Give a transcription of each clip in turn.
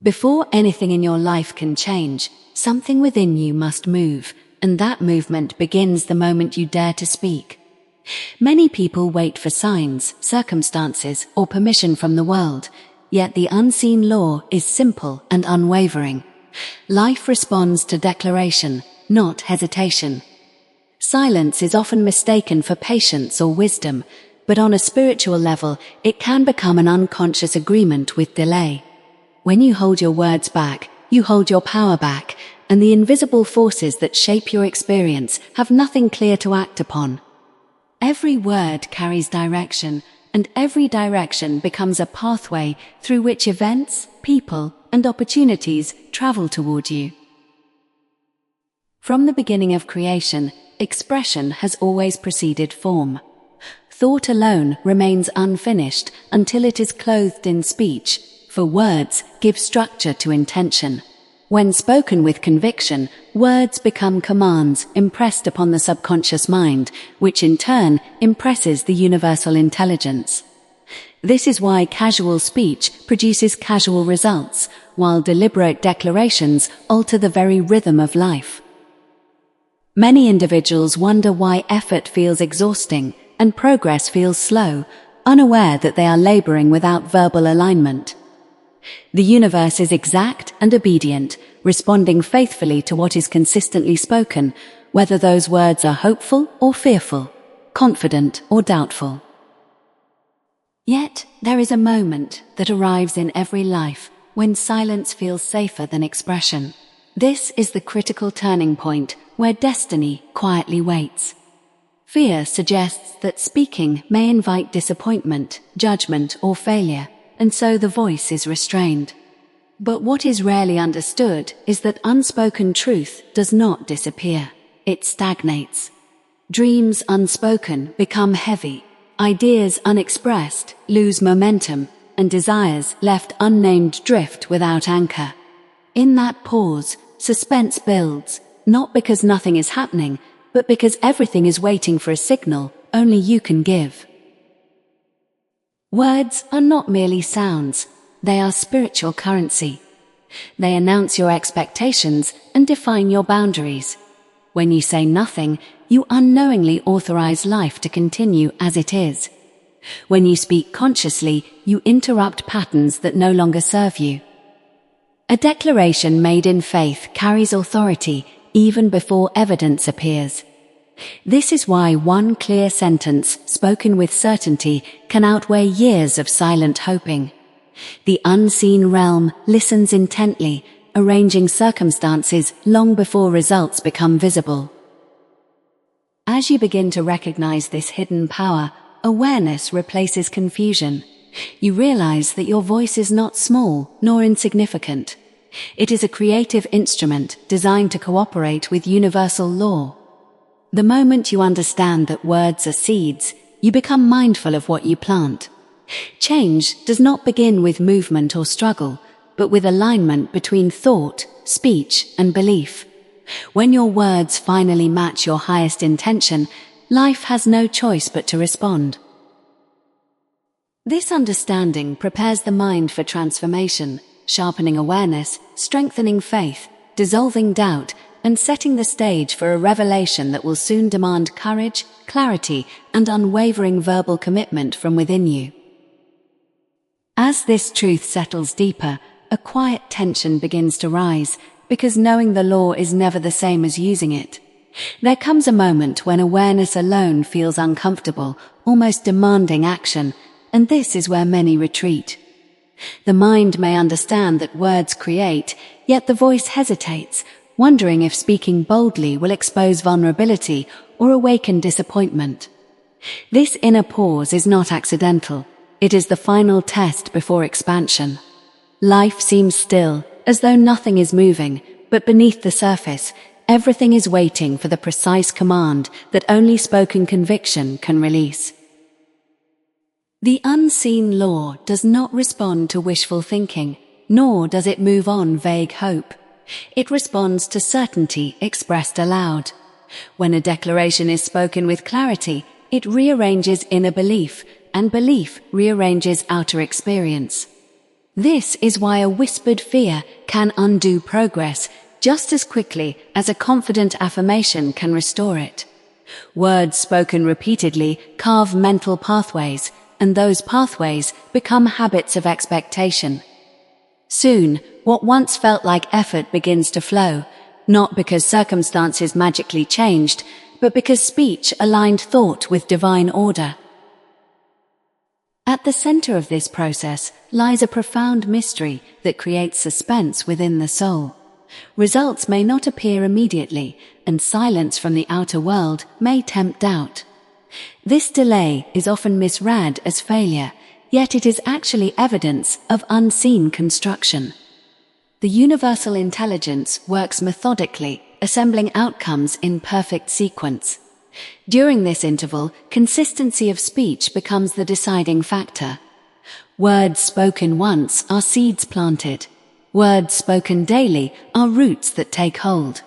Before anything in your life can change, something within you must move, and that movement begins the moment you dare to speak. Many people wait for signs, circumstances, or permission from the world, yet the unseen law is simple and unwavering. Life responds to declaration, not hesitation. Silence is often mistaken for patience or wisdom, but on a spiritual level, it can become an unconscious agreement with delay. When you hold your words back, you hold your power back, and the invisible forces that shape your experience have nothing clear to act upon. Every word carries direction, and every direction becomes a pathway through which events, people, and opportunities travel toward you. From the beginning of creation, expression has always preceded form. Thought alone remains unfinished until it is clothed in speech, for words give structure to intention. When spoken with conviction, words become commands impressed upon the subconscious mind, which in turn impresses the universal intelligence. This is why casual speech produces casual results, while deliberate declarations alter the very rhythm of life. Many individuals wonder why effort feels exhausting and progress feels slow, unaware that they are laboring without verbal alignment. The universe is exact and obedient, responding faithfully to what is consistently spoken, whether those words are hopeful or fearful, confident or doubtful. Yet, there is a moment that arrives in every life when silence feels safer than expression. This is the critical turning point where destiny quietly waits. Fear suggests that speaking may invite disappointment, judgment, or failure, and so the voice is restrained. But what is rarely understood is that unspoken truth does not disappear. It stagnates. Dreams unspoken become heavy. Ideas unexpressed lose momentum, and desires left unnamed drift without anchor. In that pause, suspense builds, not because nothing is happening, but because everything is waiting for a signal only you can give. Words are not merely sounds, they are spiritual currency. They announce your expectations and define your boundaries. When you say nothing, you unknowingly authorize life to continue as it is. When you speak consciously, you interrupt patterns that no longer serve you. A declaration made in faith carries authority even before evidence appears. This is why one clear sentence spoken with certainty can outweigh years of silent hoping. The unseen realm listens intently, arranging circumstances long before results become visible. As you begin to recognize this hidden power, awareness replaces confusion. You realize that your voice is not small nor insignificant. It is a creative instrument designed to cooperate with universal law. The moment you understand that words are seeds, you become mindful of what you plant. Change does not begin with movement or struggle, but with alignment between thought, speech, and belief. When your words finally match your highest intention, life has no choice but to respond. This understanding prepares the mind for transformation, sharpening awareness, strengthening faith, dissolving doubt, and setting the stage for a revelation that will soon demand courage, clarity, and unwavering verbal commitment from within you. As this truth settles deeper, a quiet tension begins to rise, because knowing the law is never the same as using it. There comes a moment when awareness alone feels uncomfortable, almost demanding action, and this is where many retreat. The mind may understand that words create, yet the voice hesitates, wondering if speaking boldly will expose vulnerability or awaken disappointment. This inner pause is not accidental. It is the final test before expansion. Life seems still, as though nothing is moving, but beneath the surface, everything is waiting for the precise command that only spoken conviction can release. The unseen law does not respond to wishful thinking, nor does it move on vague hope. It responds to certainty expressed aloud. When a declaration is spoken with clarity, it rearranges inner belief, and belief rearranges outer experience. This is why a whispered fear can undo progress just as quickly as a confident affirmation can restore it. Words spoken repeatedly carve mental pathways, and those pathways become habits of expectation. Soon, what once felt like effort begins to flow, not because circumstances magically changed, but because speech aligned thought with divine order. At the center of this process lies a profound mystery that creates suspense within the soul. Results may not appear immediately, and silence from the outer world may tempt doubt. This delay is often misread as failure, yet it is actually evidence of unseen construction. The universal intelligence works methodically, assembling outcomes in perfect sequence. During this interval, consistency of speech becomes the deciding factor. Words spoken once are seeds planted. Words spoken daily are roots that take hold.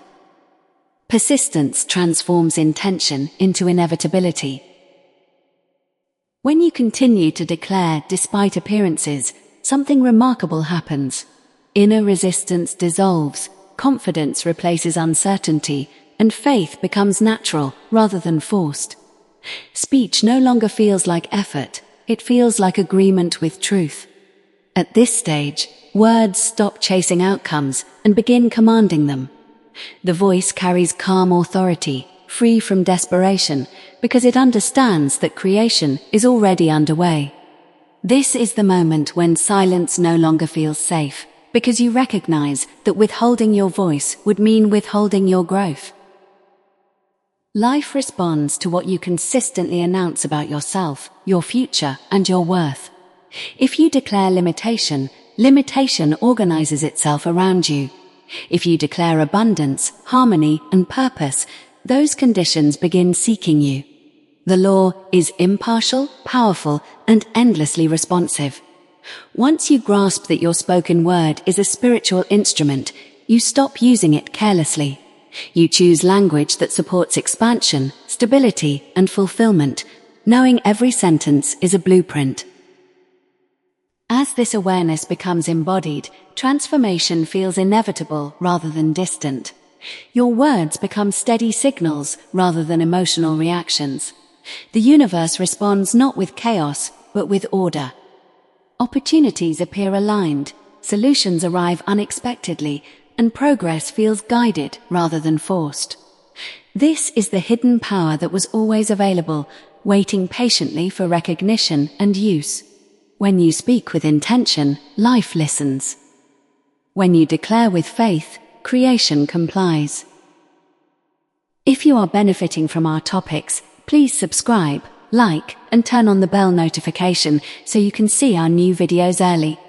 Persistence transforms intention into inevitability. When you continue to declare despite appearances, something remarkable happens. Inner resistance dissolves, confidence replaces uncertainty, and faith becomes natural rather than forced. Speech no longer feels like effort, it feels like agreement with truth. At this stage, words stop chasing outcomes and begin commanding them. The voice carries calm authority, free from desperation, because it understands that creation is already underway. This is the moment when silence no longer feels safe, because you recognize that withholding your voice would mean withholding your growth. Life responds to what you consistently announce about yourself, your future, and your worth. If you declare limitation, limitation organizes itself around you. If you declare abundance, harmony, and purpose, those conditions begin seeking you. The law is impartial, powerful, and endlessly responsive. Once you grasp that your spoken word is a spiritual instrument, you stop using it carelessly. You choose language that supports expansion, stability, and fulfillment, knowing every sentence is a blueprint. As this awareness becomes embodied, transformation feels inevitable rather than distant. Your words become steady signals rather than emotional reactions. The universe responds not with chaos, but with order. Opportunities appear aligned, solutions arrive unexpectedly, and progress feels guided rather than forced. This is the hidden power that was always available, waiting patiently for recognition and use. When you speak with intention, life listens. When you declare with faith, creation complies. If you are benefiting from our topics, please subscribe, like, and turn on the bell notification so you can see our new videos early.